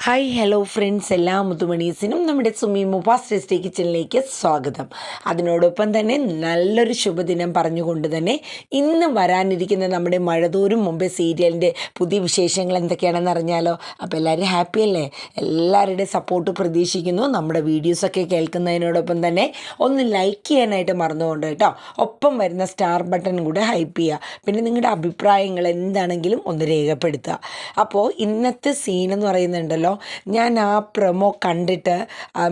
Hi hello friends, എല്ലാ മുത്തുമണീസിനും നമ്മുടെ Sumi Mubas tasty കിച്ചണിലേക്ക് സ്വാഗതം. അതിനോടൊപ്പം തന്നെ നല്ലൊരു ശുഭദിനം പറഞ്ഞുകൊണ്ട് തന്നെ ഇന്ന് വരാനിരിക്കുന്ന നമ്മുടെ മഴതോറും മുമ്പേ സീരിയലിൻ്റെ പുതിയ വിശേഷങ്ങൾ എന്തൊക്കെയാണെന്ന് അറിഞ്ഞാലോ. അപ്പോൾ എല്ലാവരും ഹാപ്പിയല്ലേ? എല്ലാവരുടെയും സപ്പോർട്ട് പ്രതീക്ഷിക്കുന്നു. നമ്മുടെ വീഡിയോസൊക്കെ കേൾക്കുന്നതിനോടൊപ്പം തന്നെ ഒന്ന് ലൈക്ക് ചെയ്യാനായിട്ട് മറന്നുകൊണ്ട് കേട്ടോ. ഒപ്പം വരുന്ന സ്റ്റാർ ബട്ടൺ കൂടെ ഹൈപ്പ് ചെയ്യുക. പിന്നെ നിങ്ങളുടെ അഭിപ്രായങ്ങൾ എന്താണെങ്കിലും ഒന്ന് രേഖപ്പെടുത്തുക. അപ്പോൾ ഇന്നത്തെ സീനെന്ന് പറയുന്നുണ്ടല്ലോ, ഞാൻ ആ പ്രൊമോ കണ്ടിട്ട്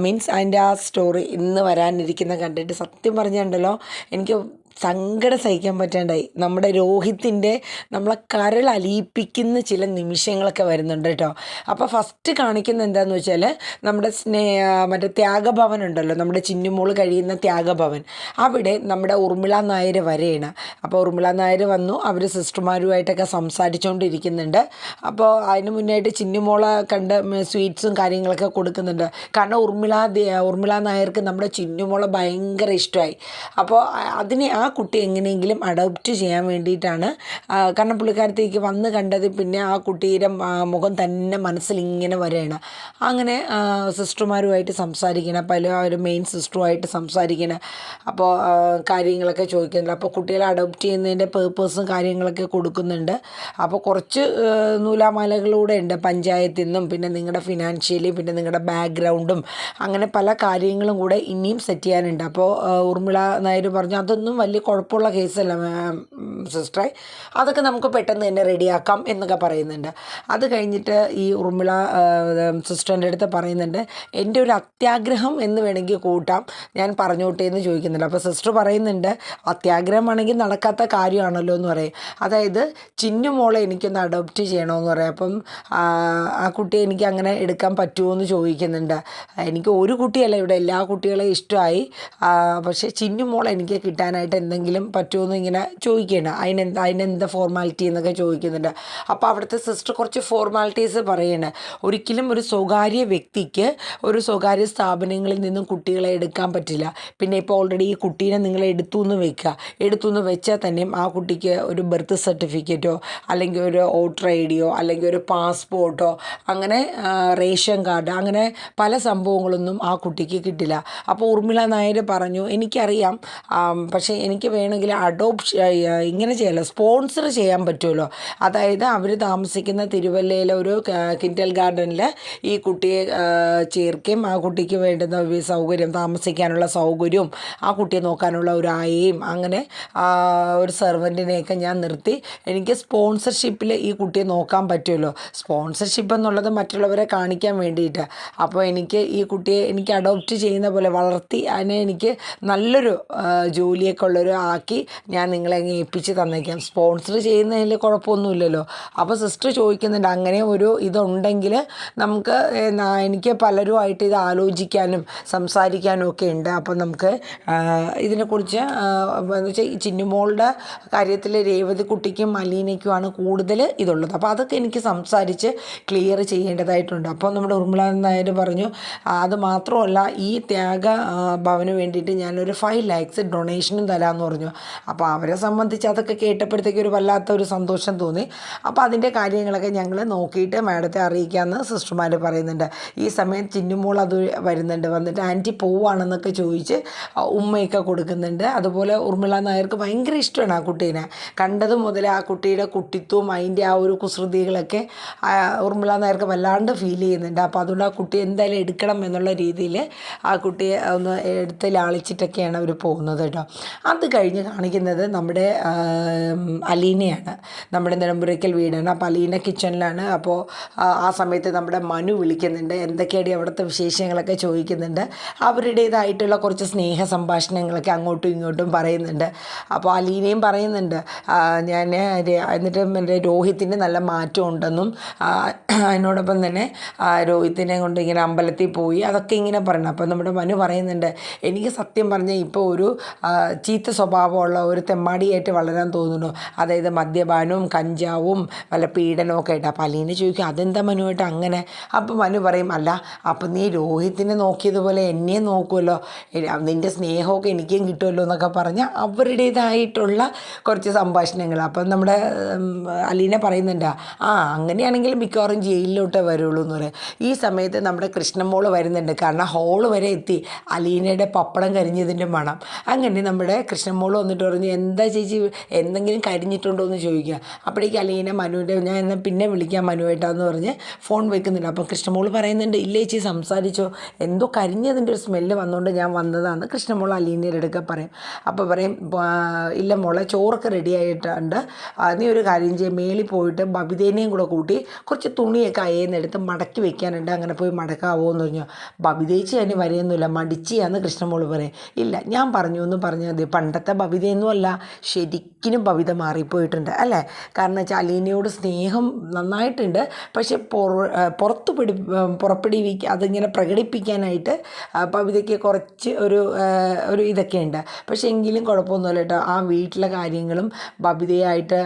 മീൻസ് അതിൻ്റെ ആ സ്റ്റോറി ഇന്ന് വരാനിരിക്കുന്ന കണ്ടിട്ട് സത്യം പറഞ്ഞിട്ടുണ്ടല്ലോ, എനിക്ക് സങ്കടം സഹിക്കാൻ പറ്റാണ്ടായി. നമ്മുടെ രോഹിത്തിൻ്റെ നമ്മളെ കരളലിയിപ്പിക്കുന്ന ചില നിമിഷങ്ങളൊക്കെ വരുന്നുണ്ട് കേട്ടോ. അപ്പോൾ ഫസ്റ്റ് കാണിക്കുന്ന എന്താണെന്ന് വെച്ചാൽ നമ്മുടെ മറ്റേ ത്യാഗഭവൻ ഉണ്ടല്ലോ, നമ്മുടെ ചിന്നുമോള് കഴിയുന്ന ത്യാഗഭവൻ. അവിടെ നമ്മുടെ ഉർമിള നായർ വരെയാണ്. അപ്പോൾ ഉർമിള നായർ വന്നു, അവർ സിസ്റ്റർമാരുമായിട്ടൊക്കെ സംസാരിച്ചുകൊണ്ടിരിക്കുന്നുണ്ട്. അപ്പോൾ അതിന് മുന്നായിട്ട് ചിന്നുമോളെ കണ്ട് സ്വീറ്റ്സും കാര്യങ്ങളൊക്കെ കൊടുക്കുന്നുണ്ട്. കാരണം ഉർമിള നായർക്ക് നമ്മുടെ ചിന്നുമോളെ ഭയങ്കര ഇഷ്ടമായി. അപ്പോൾ അതിനെ ആ കുട്ടി എങ്ങനെയെങ്കിലും അഡോപ്റ്റ് ചെയ്യാൻ വേണ്ടിയിട്ടാണ്. കാരണം പുള്ളിക്കാരത്തേക്ക് വന്ന് കണ്ടത് പിന്നെ ആ കുട്ടിയുടെ മുഖം തന്നെ മനസ്സിൽ ഇങ്ങനെ വരികയാണ്. അങ്ങനെ സിസ്റ്റർമാരുമായിട്ട് സംസാരിക്കണം, ഒരു മെയിൻ സിസ്റ്ററുമായിട്ട് സംസാരിക്കണം. അപ്പോൾ കാര്യങ്ങളൊക്കെ ചോദിക്കുന്നുണ്ട്. അപ്പോൾ കുട്ടികളെ അഡോപ്റ്റ് ചെയ്യുന്നതിൻ്റെ പേർപ്പസും കാര്യങ്ങളൊക്കെ കൊടുക്കുന്നുണ്ട്. അപ്പോൾ കുറച്ച് നൂലാമാലകളൂടെ ഉണ്ട്, പഞ്ചായത്തിൽ നിന്നും പിന്നെ നിങ്ങളുടെ ഫിനാൻഷ്യലി പിന്നെ നിങ്ങളുടെ ബാക്ക്ഗ്രൗണ്ടും അങ്ങനെ പല കാര്യങ്ങളും കൂടെ ഇനിയും സെറ്റ് ചെയ്യാനുണ്ട്. അപ്പോൾ ഉർമിള നായർ പറഞ്ഞു അതൊന്നും വലിയ കുഴപ്പമുള്ള കേസല്ല സിസ്റ്ററെ, അതൊക്കെ നമുക്ക് പെട്ടെന്ന് തന്നെ റെഡിയാക്കാം എന്നൊക്കെ പറയുന്നുണ്ട്. അത് കഴിഞ്ഞിട്ട് ഈ ഉർമിള സിസ്റ്ററിൻ്റെ അടുത്ത് പറയുന്നുണ്ട്, എൻ്റെ ഒരു അത്യാഗ്രഹം എന്ന് വേണമെങ്കിൽ കൂട്ടാം, ഞാൻ പറഞ്ഞോട്ടെ എന്ന് ചോദിക്കുന്നുണ്ട്. അപ്പോൾ സിസ്റ്റർ പറയുന്നുണ്ട്, അത്യാഗ്രഹമാണെങ്കിൽ നടക്കാത്ത കാര്യമാണല്ലോ എന്ന് പറയും. അതായത് ചിന്നുമോളെ എനിക്കൊന്ന് അഡോപ്റ്റ് ചെയ്യണമെന്ന് പറയും. അപ്പം ആ കുട്ടിയെ എനിക്ക് അങ്ങനെ എടുക്കാൻ പറ്റുമോ എന്ന് ചോദിക്കുന്നുണ്ട്. എനിക്ക് ഒരു കുട്ടിയല്ല, ഇവിടെ എല്ലാ കുട്ടികളെയും ഇഷ്ടമായി, പക്ഷേ ചിന്നുമോളെ എനിക്ക് കിട്ടാനായിട്ട് എന്തെങ്കിലും പറ്റുമെന്ന് ഇങ്ങനെ ചോദിക്കുകയാണ്. അതിനെന്താ ഫോർമാലിറ്റി എന്നൊക്കെ ചോദിക്കുന്നുണ്ട്. അപ്പോൾ അവിടുത്തെ സിസ്റ്റർ കുറച്ച് ഫോർമാലിറ്റീസ് പറയുകയാണ്. ഒരിക്കലും ഒരു സ്വകാര്യ വ്യക്തിക്ക് ഒരു സ്വകാര്യ സ്ഥാപനങ്ങളിൽ നിന്നും കുട്ടികളെ എടുക്കാൻ പറ്റില്ല. പിന്നെ ഇപ്പോൾ ഓൾറെഡി ഈ കുട്ടീനെ നിങ്ങൾ എടുത്തു എന്ന് വെച്ചാൽ തന്നെയും ആ കുട്ടിക്ക് ഒരു ബർത്ത് സർട്ടിഫിക്കറ്റോ അല്ലെങ്കിൽ ഒരു വോട്ടർ ഐ ഡിയോ അല്ലെങ്കിൽ ഒരു പാസ്പോർട്ടോ അങ്ങനെ റേഷൻ കാർഡ് അങ്ങനെ പല സംഭവങ്ങളൊന്നും ആ കുട്ടിക്ക് കിട്ടില്ല. അപ്പോൾ ഉർമിള നായർ പറഞ്ഞു, എനിക്കറിയാം, പക്ഷേ എനിക്ക് വേണമെങ്കിൽ ഇങ്ങനെ ചെയ്യാമല്ലോ, സ്പോൺസർ ചെയ്യാൻ പറ്റുമല്ലോ. അതായത് അവർ താമസിക്കുന്ന തിരുവല്ലയിലെ ഒരു കിൻഡൽ ഗാർഡനിൽ ഈ കുട്ടിയെ ചേർക്കുകയും ആ കുട്ടിക്ക് വേണ്ടുന്ന സൗകര്യം, താമസിക്കാനുള്ള സൗകര്യവും ആ കുട്ടിയെ നോക്കാനുള്ള ഒരു ആയയും അങ്ങനെ ഒരു സെർവൻറ്റിനെയൊക്കെ ഞാൻ നിർത്തി എനിക്ക് സ്പോൺസർഷിപ്പിൽ ഈ കുട്ടിയെ നോക്കാൻ പറ്റുമല്ലോ. സ്പോൺസർഷിപ്പ് എന്നുള്ളത് മറ്റുള്ളവരെ കാണിക്കാൻ വേണ്ടിയിട്ട്. അപ്പോൾ എനിക്ക് ഈ കുട്ടിയെ എനിക്ക് അഡോപ്റ്റ് ചെയ്യുന്ന പോലെ വളർത്തി അതിനെ എനിക്ക് നല്ലൊരു ജോലിയൊക്കെ ഉള്ളൊരു ആക്കി ഞാൻ നിങ്ങളെ അങ്ങ് ഏൽപ്പിച്ച് തന്നേക്കാം, സ്പോൺസർ ചെയ്യുന്നതിൽ കുഴപ്പമൊന്നുമില്ലല്ലോ. അപ്പോൾ സിസ്റ്റർ ചോദിക്കുന്നുണ്ട്, അങ്ങനെ ഒരു ഇതുണ്ടെങ്കിൽ നമുക്ക് എനിക്ക് പലരുമായിട്ട് ഇത് ആലോചിക്കാനും സംസാരിക്കാനും ഒക്കെ ഉണ്ട്. അപ്പോൾ നമുക്ക് ഇതിനെക്കുറിച്ച് എന്ന് വെച്ചാൽ ഈ ചിന്നുമോളുടെ കാര്യത്തിൽ രേവതി കുട്ടിക്കും അലീനയ്ക്കുമാണ് കൂടുതൽ ഇതുള്ളത്. അപ്പോൾ അതൊക്കെ എനിക്ക് സംസാരിച്ച് ക്ലിയർ ചെയ്യേണ്ടതായിട്ടുണ്ട്. അപ്പോൾ നമ്മുടെ ഉർമിള നായർ പറഞ്ഞു, അത് മാത്രമല്ല ഈ ത്യാഗ ഭവന് വേണ്ടിയിട്ട് ഞാനൊരു 5 lakhs ഡൊണേഷനും തരാമെന്ന് പറഞ്ഞു. അപ്പോൾ അവരെ സംബന്ധിച്ച് അതൊക്കെ കേട്ടപ്പോഴത്തേക്ക് ഒരു വല്ലാത്തൊരു സന്തോഷം തോന്നി. അപ്പോൾ അതിൻ്റെ കാര്യങ്ങളൊക്കെ ഞങ്ങൾ നോക്കിയിട്ട് മാഡത്തെ അറിയിക്കാമെന്ന് സിസ്റ്റർമാർ പറയുന്നുണ്ട്. ഈ സമയം ചിന്നുമോൾ അത് വരുന്നുണ്ട്, വന്നിട്ട് ആൻറ്റി പോവുകയാണെന്നൊക്കെ ചോദിച്ച് ഉമ്മയൊക്കെ കൊടുക്കുന്നുണ്ട്. അതുപോലെ ഉർമിള നായർക്ക് ഭയങ്കര ഇഷ്ടമാണ് ആ കുട്ടീനെ. കണ്ടത് മുതൽ ആ കുട്ടിയുടെ കുട്ടിത്വവും അതിൻ്റെ ആ ഒരു കുസൃതികളൊക്കെ ഉർമിള നായർക്ക് വല്ലാണ്ട് ഫീൽ ചെയ്യുന്നുണ്ട്. അപ്പോൾ അതുകൊണ്ട് ആ കുട്ടി എന്തായാലും എടുക്കണം എന്നുള്ള രീതിയിൽ ആ കുട്ടിയെ ഒന്ന് എടുത്ത് ലാളിച്ചിട്ടൊക്കെയാണ് അവർ പോകുന്നത് കേട്ടോ. അത് കഴിഞ്ഞ് കാണിക്കുന്നത് നമ്മുടെ അലീനയാണ്, നമ്മുടെ നിലമ്പുരയ്ക്കൽ വീടാണ്. അപ്പോൾ അലീന കിച്ചണിലാണ്. അപ്പോൾ ആ സമയത്ത് നമ്മുടെ മനു വിളിക്കുന്നുണ്ട്, എന്തൊക്കെയാണ് അവിടുത്തെ വിശേഷങ്ങളൊക്കെ ചോദിക്കുന്നുണ്ട്. അവരുടേതായിട്ടുള്ള കുറച്ച് സ്നേഹ സംഭാഷണങ്ങളൊക്കെ അങ്ങോട്ടും ഇങ്ങോട്ടും പറയുന്നുണ്ട്. അപ്പോൾ അലീനയും പറയുന്നുണ്ട്, എന്നിട്ട് എൻ്റെ രോഹിത്തിന് നല്ല മാറ്റം ഉണ്ടെന്നും അതിനോടൊപ്പം തന്നെ രോഹിത്തിനെ കൊണ്ട് ഇങ്ങനെ അമ്പലത്തിൽ പോയി അതൊക്കെ ഇങ്ങനെ പറയണം. അപ്പോൾ നമ്മുടെ മനു പറയുന്നുണ്ട്, എനിക്ക് സത്യം പറഞ്ഞാൽ ഇപ്പോൾ ഒരു ചീത്ത സ്വഭാവമുള്ള ഒരു തെമ്മാടിയായിട്ട് വളരാൻ തോന്നുന്നു. അതായത് മദ്യപാനവും കഞ്ചാവും വല്ല പീഡനവും ഒക്കെ ആയിട്ട്. അപ്പോൾ അലീന ചോദിക്കും അതെന്താ മനുവായിട്ട് അങ്ങനെ? അപ്പോൾ മനു പറയും അല്ല അപ്പം നീ രോഹിത്തിനെ നോക്കിയതുപോലെ എന്നെയും നോക്കുമല്ലോ, നിൻ്റെ സ്നേഹമൊക്കെ എനിക്കും കിട്ടുമല്ലോ എന്നൊക്കെ പറഞ്ഞ് അവരുടേതായിട്ടുള്ള കുറച്ച് സംഭാഷണങ്ങൾ. അപ്പം നമ്മുടെ അലീന പറയുന്നുണ്ട് അങ്ങനെയാണെങ്കിൽ മിക്കവാറും ജയിലിലോട്ടേ വരുള്ളൂ എന്ന് പറയും. ഈ സമയത്ത് നമ്മുടെ കൃഷ്ണമോള് വരുന്നുണ്ട്. കാരണം ഹോള് വരെ എത്തി അലീനയുടെ പപ്പടം കരിഞ്ഞതിൻ്റെ മണം. അങ്ങനെ നമ്മുടെ കൃഷ്ണമോള് വന്നിട്ട് പറഞ്ഞു എന്താ ചേച്ചി എന്തെങ്കിലും കരിഞ്ഞിട്ടുണ്ടോ എന്ന് ചോദിക്കുക. അപ്പോഴേക്ക് അലീന മനുവിൻ്റെ ഞാൻ എന്നാൽ പിന്നെ വിളിക്കാം മനുവായിട്ടാന്ന് പറഞ്ഞ് ഫോൺ വെക്കുന്നുണ്ട്. അപ്പോൾ കൃഷ്ണമോള് പറയുന്നുണ്ട് ഇല്ല ചേച്ചി സംസാരിച്ചോ, എന്തോ കരിഞ്ഞതിൻ്റെ ഒരു സ്മെല്ല് വന്നുകൊണ്ട് ഞാൻ വന്നതാണെന്ന് കൃഷ്ണമോൾ അലീനയുടെ അടുക്ക പറയും. അപ്പോൾ പറയും ഇല്ല മോളെ ചോറൊക്കെ റെഡി ആയിട്ടുണ്ട്, നീ ഒരു കാര്യം ചെയ്യും മേളിൽ പോയിട്ട് ബബിതേനെയും കൂടെ കൂട്ടി കുറച്ച് തുണിയൊക്കെ അയ്യെന്നെടുത്ത് മടക്കി വെക്കാനുണ്ട്, അങ്ങനെ പോയി മടക്കാവോ എന്ന് പറഞ്ഞു. ബബിതേച്ചി അതിന് വരെയൊന്നുമില്ല മടിച്ചിയാന്ന് കൃഷ്ണമോൾ പറയും. ഇല്ല ഞാൻ പറഞ്ഞു എന്ന് പറഞ്ഞാൽ മതി, പണ്ടത്തെ ബബിതയൊന്നും അല്ല, ശരിക്കും ബബിത മാറിപ്പോയിട്ടുണ്ട് അല്ലേ. കാരണം വെച്ചാൽ അലീനയോട് സ്നേഹം നന്നായിട്ടുണ്ട്, പക്ഷെ അതിങ്ങനെ പ്രകടിപ്പിക്കാനായിട്ട് ബബിതയ്ക്ക് കുറച്ച് ഒരു ഇതൊക്കെ ഉണ്ട്. പക്ഷെ എങ്കിലും കുഴപ്പമൊന്നുമില്ല കേട്ടോ. ആ വീട്ടിലെ കാര്യങ്ങളും ബബിതയായിട്ട്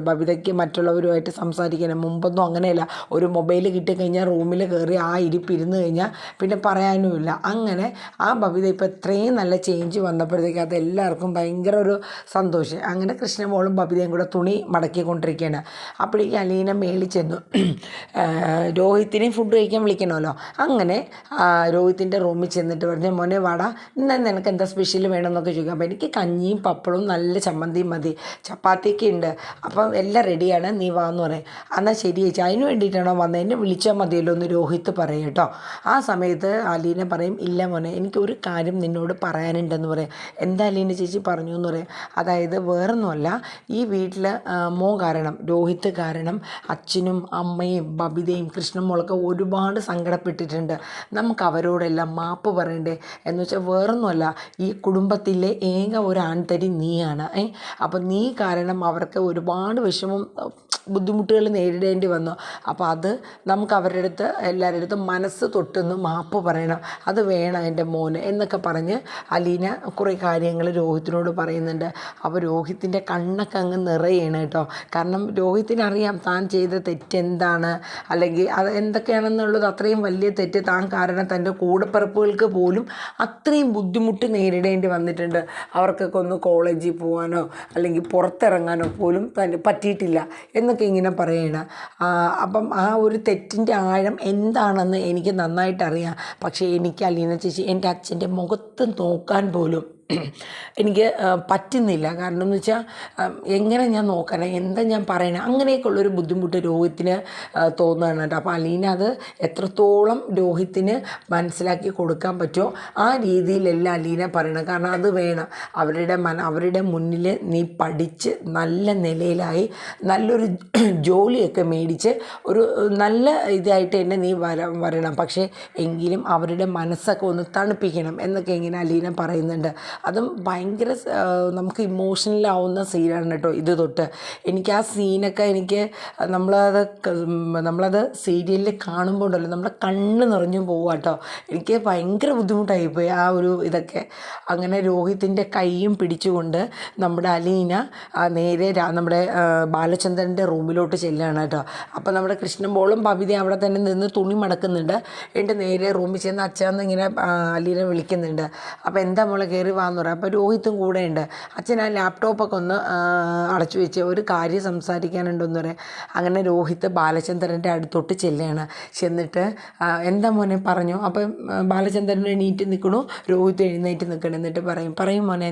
ബബിതയ്ക്ക് മറ്റുള്ളവരുമായിട്ട് സംസാരിക്കണം. മുമ്പൊന്നും അങ്ങനെയല്ല, ഒരു മൊബൈൽ കിട്ടിക്കഴിഞ്ഞാൽ റൂമിൽ കയറി ആ ഇരിപ്പിരുന്ന് കഴിഞ്ഞാൽ പിന്നെ പറയാനുമില്ല. അങ്ങനെ ആ ബബിത ഇപ്പോൾ ഇത്രയും നല്ല ചേഞ്ച് വന്നപ്പോഴത്തേക്ക് അത് എല്ലാവർക്കും ഭയങ്കര ഒരു സന്തോഷം. അങ്ങനെ കൃഷ്ണമോളും ബബിതയും കൂടെ തുണി മടക്കിക്കൊണ്ടിരിക്കുകയാണ്. അപ്പോഴേക്ക് അലീന മേളിൽ ചെന്നു. രോഹിത്തിനെയും ഫുഡ് കഴിക്കാൻ വിളിക്കണമല്ലോ. അങ്ങനെ രോഹിത്തിൻ്റെ റൂമിൽ ചെന്നിട്ട് പറഞ്ഞു മോനെ വാടാ ഇന്ന് നിനക്ക് എന്താ സ്പെഷ്യൽ വേണമെന്നൊക്കെ ചോദിക്കാം. അപ്പോൾ എനിക്ക് കഞ്ഞിയും പപ്പടവും നല്ല ചമ്മന്തിയും മതി, ചപ്പാത്തിയൊക്കെ ഉണ്ട്, അപ്പം എല്ലാം റെഡിയാണ്, നീ വാന്ന് പറയും. എന്നാൽ ശരി ചേച്ചി അതിന് വേണ്ടിയിട്ടാണോ വന്നത്, എന്നെ വിളിച്ചാൽ മതിയല്ലോ എന്ന് രോഹിത്ത് പറയും കേട്ടോ. ആ സമയത്ത് അലീന പറയും ഇല്ല മോനെ എനിക്കൊരു കാര്യം നിന്നോട് പറയാനുണ്ടെന്ന് പറയും. എന്താ അലീന ചേച്ചി പറഞ്ഞു എന്ന് പറയും. അതായത് വേറൊന്നുമല്ല, ഈ വീട്ടിൽ കാരണം രോഹിത്ത് കാരണം അച്ഛനും അമ്മയും ബബിതയും കൃഷ്ണമോളൊക്കെ ഒരുപാട് സങ്കടപ്പെട്ടിട്ടുണ്ട്. നമുക്ക് അവരോടെല്ലാം മാപ്പ് പറയണ്ടേ എന്ന് വെച്ചാൽ വേറൊന്നുമല്ല, ഈ കുടുംബത്തിലെ ഏക ഒരു ആൺതരി നീയാണ്. അപ്പം നീ കാരണം അവർക്ക് ഒരുപാട് വിഷമം ബുദ്ധിമുട്ടുകൾ നേരിടേണ്ടി വന്നു. അപ്പോൾ അത് നമുക്ക് അവരുടെ അടുത്ത് എല്ലാവരുടെ അടുത്തും മനസ്സ് തൊട്ടൊന്ന് മാപ്പ് പറയണം, അത് വേണം എൻ്റെ മോന് എന്നൊക്കെ പറഞ്ഞ് അലീന കുറേ കാര്യങ്ങൾ രോഹിത്തിനോട് പറയുന്നുണ്ട്. അപ്പോൾ രോഹിത്തിൻ്റെ കണ്ണൊക്കെ അങ്ങ് നിറയാണ് കേട്ടോ. കാരണം രോഹിത്തിനറിയാം താൻ ചെയ്ത തെറ്റെന്താണ്, അല്ലെങ്കിൽ അത് എന്തൊക്കെയാണെന്നുള്ളത്. അത്രയും വലിയ തെറ്റ് താൻ കാരണം തൻ്റെ കൂടപ്പിറപ്പുകൾക്ക് പോലും അത്രയും ബുദ്ധിമുട്ട് നേരിടേണ്ടി വന്നിട്ടുണ്ട്. അവർക്കൊക്കെ ഒന്ന് കോളേജിൽ പോകാനോ അല്ലെങ്കിൽ പുറത്തിറങ്ങാനോ പോലും തന്നെ പറ്റിയിട്ടില്ല എന്നൊക്കെ ഇങ്ങനെ പറയണം. അപ്പം ആ ഒരു തെറ്റിൻ്റെ ആഴം എന്താണെന്ന് എനിക്ക് നന്നായിട്ടറിയാം. പക്ഷേ എനിക്ക് അലീന ചേച്ചി എൻ്റെ അച്ഛൻ്റെ മുഖത്ത് നോക്കാൻ പോലും എനിക്ക് പറ്റുന്നില്ല. കാരണം എന്ന് വെച്ചാൽ എങ്ങനെ ഞാൻ നോക്കണം, എന്താ ഞാൻ പറയണേ, അങ്ങനെയൊക്കെയുള്ളൊരു ബുദ്ധിമുട്ട് രോഹിത്തിന് തോന്നുകയാണ് കേട്ടോ. അപ്പോൾ അലീന അത് എത്രത്തോളം രോഹിത്തിന് മനസ്സിലാക്കി കൊടുക്കാൻ പറ്റുമോ ആ രീതിയിലെല്ലാം അലീന പറയണം. കാരണം അത് വേണം, അവരുടെ മുന്നിൽ നീ പഠിച്ച് നല്ല നിലയിലായി നല്ലൊരു ജോലിയൊക്കെ മേടിച്ച് ഒരു നല്ല ഇതായിട്ട് തന്നെ നീ വരണം. പക്ഷേ എങ്കിലും അവരുടെ മനസ്സൊക്കെ ഒന്ന് തണുപ്പിക്കണം എന്നൊക്കെ ഇങ്ങനെ അലീന പറയുന്നുണ്ട്. അതും ഭയങ്കര നമുക്ക് സീനാണ് കേട്ടോ. ഇത് തൊട്ട് എനിക്ക് ആ സീനൊക്കെ നമ്മളത് സീരിയലിൽ കാണുമ്പോൾ ഉണ്ടല്ലോ നമ്മുടെ കണ്ണ് നിറഞ്ഞു പോവുക കേട്ടോ. എനിക്ക് ഭയങ്കര ബുദ്ധിമുട്ടായിപ്പോയി ആ ഒരു ഇതൊക്കെ. അങ്ങനെ രോഹിത്തിൻ്റെ കൈയും പിടിച്ചുകൊണ്ട് നമ്മുടെ അലീന നേരെ നമ്മുടെ ബാലചന്ദ്രൻ്റെ റൂമിലോട്ട് ചെല്ലുകയാണ് കേട്ടോ. അപ്പോൾ നമ്മുടെ കൃഷ്ണമോളും ബബിത അവിടെ തന്നെ നിന്ന് തുണി മടക്കുന്നുണ്ട്. എന്നിട്ട് നേരെ റൂമിൽ ചെന്ന് അച്ഛന്ന് ഇങ്ങനെ അലീന വിളിക്കുന്നുണ്ട്. അപ്പോൾ എന്താ മോളെ കയറി വാന്ന് പറയും. അപ്പോൾ രോഹിത്തും കൂടെ ഉണ്ട്. അച്ഛൻ ആ ലാപ്ടോപ്പൊക്കെ ഒന്ന് അടച്ചു വെച്ച് ഒരു കാര്യം സംസാരിക്കാനുണ്ടെന്ന് പറയാം. അങ്ങനെ രോഹിത്ത് ബാലചന്ദ്രൻ്റെ അടുത്തോട്ട് ചെല്ലുകയാണ്. ചെന്നിട്ട് എന്താ മോനെ പറഞ്ഞു. അപ്പം ബാലചന്ദ്രൻ എണീറ്റ് നിൽക്കണു, രോഹിത്ത് എഴുന്നേറ്റ് നിൽക്കണം. എന്നിട്ട് പറയും മോനെ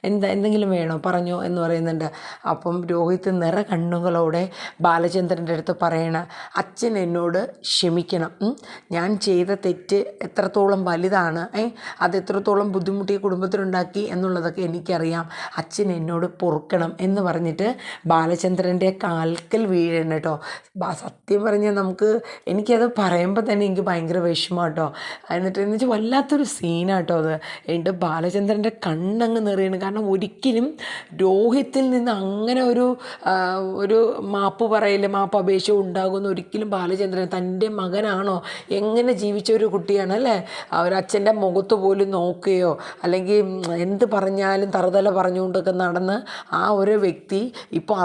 എന്തെങ്കിലും വേണോ പറഞ്ഞോ എന്ന് പറയുന്നുണ്ട്. അപ്പം രോഹിത്ത് നിറ കണ്ണുകളോടെ ബാലചന്ദ്രൻ്റെ അടുത്ത് പറയണം അച്ഛൻ എന്നോട് ക്ഷമിക്കണം, ഞാൻ ചെയ്ത തെറ്റ് എത്രത്തോളം വലുതാണ്, അത് എത്രത്തോളം ബുദ്ധിമുട്ടി കുടുംബത്തിലുണ്ടാക്കി എന്നുള്ളതൊക്കെ എനിക്കറിയാം, അച്ഛൻ എന്നോട് പൊറുക്കണം എന്ന് പറഞ്ഞിട്ട് ബാലചന്ദ്രൻ്റെ കാൽക്കൽ വീഴണം കേട്ടോ. സത്യം പറഞ്ഞാൽ എനിക്കത് പറയുമ്പോൾ തന്നെ എനിക്ക് ഭയങ്കര വിഷമം കേട്ടോ. എന്നിട്ട് എന്ന് വെച്ചാൽ വല്ലാത്തൊരു സീനാട്ടോ അത്. എന്നിട്ട് ബാലചന്ദ്രൻ്റെ കണ്ണങ്ങ് നിറയണം. കാരണം ഒരിക്കലും രോഹിത്തിൽ നിന്ന് അങ്ങനെ ഒരു മാപ്പ് അപേക്ഷ ഉണ്ടാകുമെന്ന് ഒരിക്കലും ബാലചന്ദ്രൻ, തൻ്റെ മകനാണോ എങ്ങനെ ജീവിച്ച ഒരു കുട്ടിയാണ് അല്ലേ, അവരച്ഛൻ്റെ മുഖത്ത് പോലും നോക്കുകയോ അല്ലെങ്കിൽ എന്ത് പറഞ്ഞാലും തറുതല പറഞ്ഞുകൊണ്ടൊക്കെ നടന്ന് ആ ഒരു വ്യക്തി ഇപ്പോൾ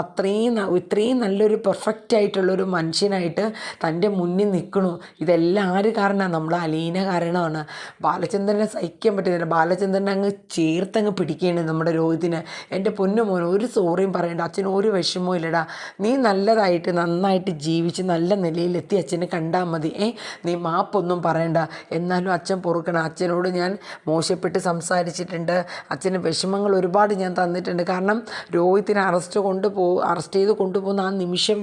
ഇത്രയും നല്ലൊരു പെർഫെക്റ്റ് ആയിട്ടുള്ളൊരു മനുഷ്യനായിട്ട് തൻ്റെ മുന്നിൽ നിൽക്കണു. ഇതെല്ലാം ആര് കാരണമാണ്? നമ്മൾ അലീന കാരണമാണ്. ബാലചന്ദ്രനെ സഹിക്കാൻ പറ്റുന്നില്ല. ബാലചന്ദ്രനെ അങ്ങ് ചേർത്തങ്ങ് പിടിക്കുകയാണ് നമ്മുടെ രോഹിതിന്. എൻ്റെ പൊന്നു മോൻ, ഒരു സോറിയും പറയണ്ട, അച്ഛന് ഒരു വിഷമവും ഇല്ലടാ. നീ നല്ലതായിട്ട് നന്നായിട്ട് ജീവിച്ച് നല്ല നിലയിലെത്തി അച്ഛനെ കണ്ടാൽ മതി. നീ മാപ്പൊന്നും പറയണ്ട. എന്നാലും അച്ഛൻ പൊറുക്കണം. അച്ഛനോട് ഞാൻ മോശപ്പെട്ട് സംസാരിച്ചിട്ടുണ്ട്. അച്ഛന് വിഷമങ്ങൾ ഒരുപാട് ഞാൻ തന്നിട്ടുണ്ട്. കാരണം രോഹിത്തിനെ അറസ്റ്റ് ചെയ്ത് കൊണ്ടുപോകുന്ന ആ നിമിഷം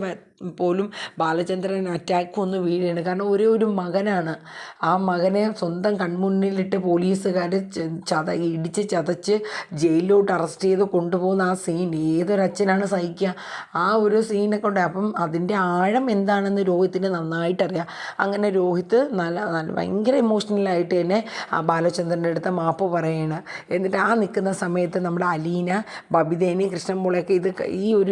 പോലും ബാലചന്ദ്രൻ അറ്റാക്ക് ഒന്ന് വീഴുകയാണ്. കാരണം ഒരു മകനാണ്. ആ മകനെ സ്വന്തം കൺമുന്നിലിട്ട് പോലീസുകാർ ഇടിച്ച് ചതച്ച് ജയിലിലോട്ട് അറസ്റ്റ് ചെയ്ത് കൊണ്ടുപോകുന്ന ആ സീൻ ഏതൊരച്ഛനാണ് സഹിക്കുക? ആ ഒരു സീനൊക്കെ ഉണ്ട്. അപ്പം അതിൻ്റെ ആഴം എന്താണെന്ന് രോഹിത്തിന് നന്നായിട്ടറിയാം. അങ്ങനെ രോഹിത്ത് ഭയങ്കര ഇമോഷണലായിട്ട് തന്നെ ആ ബാലചന്ദ്രൻ്റെ അടുത്ത് മാപ്പ് പറയുകയാണ്. എന്നിട്ട് ആ നിൽക്കുന്ന സമയത്ത് നമ്മുടെ അലീന, ബബിതേനി, കൃഷ്ണൻപിള്ളയൊക്കെ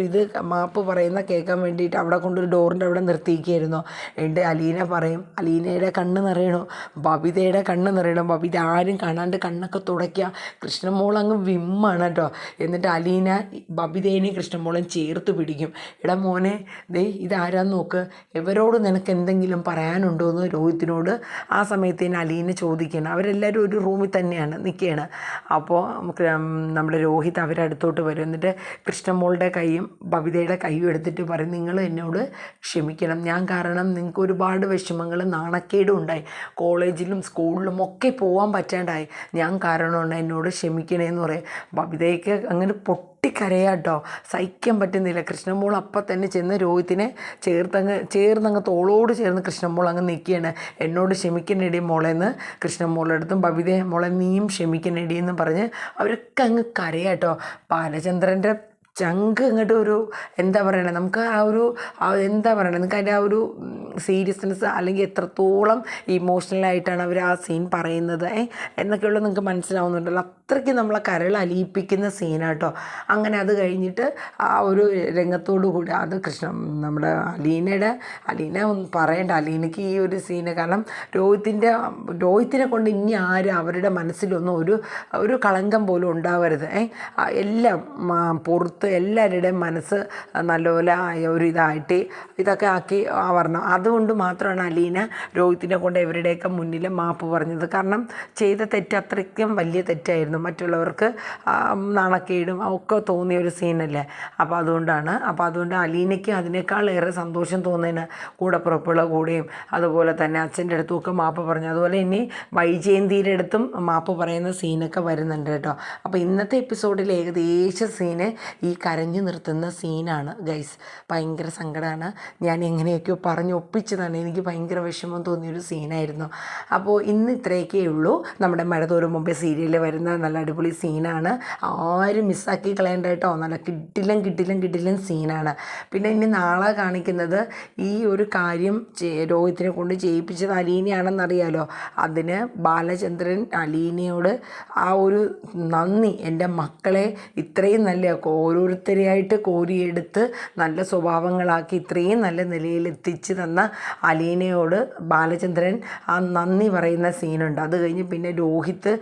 ഇത് മാപ്പ് പറയുന്ന കേൾക്കാൻ വേണ്ടിയിട്ട് അവിടെ കൊണ്ടൊരു ഡോറിൻ്റെ അവിടെ നിർത്തിയിരിക്കുകയായിരുന്നു. എന്നിട്ട് അലീന പറയും, അലീനയുടെ കണ്ണ് നിറയണു, ബബിതയുടെ കണ്ണ് നിറയണം. ബബിത ആരും കാണാണ്ട് കണ്ണൊക്കെ തുടയ്ക്കുക. കൃഷ്ണമോൾ അങ്ങ് വിമ്മാണ് കേട്ടോ. എന്നിട്ട് അലീന ബബിതേനെ കൃഷ്ണമോളൻ ചേർത്ത് പിടിക്കും. എടാ മോനെ, ഇതാരാന്ന് നോക്ക്, ഇവരോട് നിനക്ക് എന്തെങ്കിലും പറയാനുണ്ടോ എന്ന് രോഹിത്തിനോട് ആ സമയത്തിന് അലീന ചോദിക്കുകയാണ്. അവരെല്ലാവരും ഒരു റൂമിൽ തന്നെയാണ് നിൽക്കുകയാണ്. അപ്പോൾ നമ്മുടെ രോഹിത് അവരടുത്തോട്ട് വരും. എന്നിട്ട് കൃഷ്ണമോളുടെ കൈയും ബബിതയുടെ കൈയും എടുത്തിട്ട് പറയും, നിങ്ങൾ എന്നോട് ക്ഷമിക്കണം. ഞാൻ കാരണം നിങ്ങൾക്ക് ഒരുപാട് വിഷമങ്ങളും നാണക്കേടും ഉണ്ടായി. കോളേജിലും സ്കൂളിലും ഒക്കെ പോകാൻ പറ്റാണ്ടായി. ഞാൻ കാരണമാണ്, എന്നോട് ക്ഷമിക്കണേന്ന് പറയും. ബബിതയ്ക്ക് അങ്ങനെ പൊട്ടിക്കരയാട്ടോ, സഹിക്കാൻ പറ്റുന്നില്ല. കൃഷ്ണമോൾ അപ്പം തന്നെ ചെന്ന് രോഹിത്തിനെ ചേർന്നങ്ങ് തോളോട് ചേർന്ന് കൃഷ്ണമോൾ അങ്ങ് നിൽക്കുകയാണ്. എന്നോട് ക്ഷമിക്കണേടി മോളെന്ന് കൃഷ്ണമോളെടുത്തും, ബബിതയെ മോളെ നീയും ക്ഷമിക്കണേടി എന്ന് പറഞ്ഞ് അവരൊക്കെ അങ്ങ് കരയാട്ടോ. ബാലചന്ദ്രൻ്റെ ചങ്ക് ഇങ്ങോട്ട് എന്താ പറയണേ, നമുക്ക് എന്താ പറയണേ, നിങ്ങൾക്ക് അതിൻ്റെ ആ ഒരു സീരിയസ്നെസ് അല്ലെങ്കിൽ എത്രത്തോളം ഇമോഷണലായിട്ടാണ് അവർ ആ സീൻ പറയുന്നത് എന്നൊക്കെയുള്ളത് നിങ്ങൾക്ക് മനസ്സിലാവുന്നുണ്ടല്ലോ. അത്രയ്ക്ക് നമ്മളെ കരൾ അലിയിപ്പിക്കുന്ന സീനാട്ടോ. അങ്ങനെ അത് കഴിഞ്ഞിട്ട് ആ ഒരു രംഗത്തോടു കൂടി അത് നമ്മുടെ അലീന ഒന്നും പറയണ്ട. അലീനയ്ക്ക് ഈ ഒരു സീന്, കാരണം രോഹിത്തിനെ കൊണ്ട് ഇനി ആരും അവരുടെ മനസ്സിലൊന്നും ഒരു കളങ്കം പോലും ഉണ്ടാവരുത്. എല്ലാം പുറത്ത് എല്ലാവരുടെയും മനസ്സ് നല്ലപോലെ ഇതായിട്ട് ഇതൊക്കെ ആക്കി വരണം. അതുകൊണ്ട് മാത്രമാണ് അലീന രോഹിത്തിനെ കൊണ്ട് ഇവരുടെയൊക്കെ മുന്നിൽ മാപ്പ് പറഞ്ഞത്. കാരണം ചെയ്ത തെറ്റ് അത്രയ്ക്കും വലിയ തെറ്റായിരുന്നു. മറ്റുള്ളവർക്ക് നാണക്കേടും ഒക്കെ തോന്നിയ ഒരു സീനല്ലേ. അപ്പോൾ അതുകൊണ്ട് അലീനയ്ക്ക് അതിനേക്കാളേറെ സന്തോഷം തോന്നുന്നതിന് കൂടപ്പുറപ്പുള്ള കൂടെയും അതുപോലെ തന്നെ അച്ഛൻ്റെ അടുത്തുമൊക്കെ മാപ്പ് പറഞ്ഞു. അതുപോലെ ഇനി വൈജയന്തിയുടെ അടുത്തും മാപ്പ് പറയുന്ന സീനൊക്കെ വരുന്നുണ്ട് കേട്ടോ. അപ്പോൾ ഇന്നത്തെ എപ്പിസോഡിൽ ഏകദേശം സീന് ഈ കരഞ്ഞു നിർത്തുന്ന സീനാണ് ഗൈസ്. ഭയങ്കര സങ്കടമാണ്. ഞാൻ എങ്ങനെയൊക്കെയോ ഒപ്പിച്ചതാണ്. എനിക്ക് ഭയങ്കര വിഷമം തോന്നിയൊരു സീനായിരുന്നു. അപ്പോൾ ഇന്ന് ഇത്രയൊക്കെ ഉള്ളൂ. നമ്മുടെ മഴ തോറും മുമ്പേ സീരിയലിൽ വരുന്ന നല്ല അടിപൊളി സീനാണ്. ആരും മിസ്സാക്കി കളയേണ്ട കേട്ടോ. നല്ല കിടിലൻ സീനാണ്. പിന്നെ ഇനി നാളെ കാണിക്കുന്നത് ഈ ഒരു കാര്യം രോഹിത്തിനെ കൊണ്ട് ചെയ്യിപ്പിച്ചത് അലീനയാണെന്നറിയാലോ. അതിന് ബാലചന്ദ്രൻ അലീനയോട് ആ ഒരു നന്ദി, എൻ്റെ മക്കളെ ഇത്രയും നല്ല ഓരോരുത്തരെയായിട്ട് കോരിയെടുത്ത് നല്ല സ്വഭാവങ്ങളാക്കി ഇത്രയും നല്ല നിലയിൽ എത്തിച്ച് തന്ന അലീനയോട് ബാലചന്ദ്രൻ ആ നന്ദി പറയുന്ന സീനുണ്ട്. അത് കഴിഞ്ഞ് പിന്നെ രോഹിത്ത്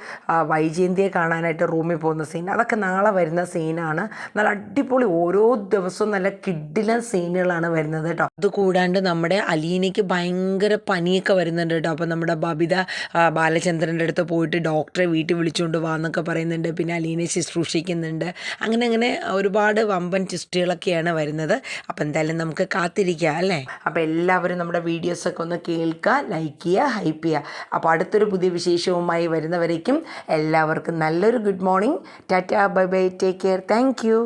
വൈജയന്തിയെ കാണാനായിട്ട് റൂമിൽ പോകുന്ന സീൻ, അതൊക്കെ നാളെ വരുന്ന സീനാണ്. നല്ല അടിപൊളി ഓരോ ദിവസവും നല്ല കിടിലൻ സീനുകളാണ് വരുന്നത് കേട്ടോ. അത് കൂടാണ്ട് നമ്മുടെ അലീനയ്ക്ക് ഭയങ്കര പനിയൊക്കെ വരുന്നുണ്ട് കേട്ടോ. അപ്പോൾ നമ്മുടെ ബബിത ബാലചന്ദ്രൻ്റെ അടുത്ത് പോയിട്ട് ഡോക്ടറെ വീട്ടിൽ വിളിച്ചുകൊണ്ട് വാന്നൊക്കെ പറയുന്നുണ്ട്. പിന്നെ അലീനയെ ശുശ്രൂഷിക്കുന്നുണ്ട്. അങ്ങനെ ഒരുപാട് വമ്പൻ ട്വിസ്റ്റുകളൊക്കെയാണ് വരുന്നത്. അപ്പോൾ എന്തായാലും നമുക്ക് കാത്തിരിക്കാം അല്ലേ. അപ്പോൾ എല്ലാവരും നമ്മുടെ വീഡിയോസൊക്കെ ഒന്ന് കേൾക്കുക, ലൈക്ക് ചെയ്യുക, ഹൈപ്പ് ചെയ്യുക. അപ്പോൾ അടുത്തൊരു പുതിയ വിശേഷവുമായി വരുന്നവരേക്കും എല്ലാവർക്കും നല്ലൊരു good morning. Tata, bye bye, take care, thank you.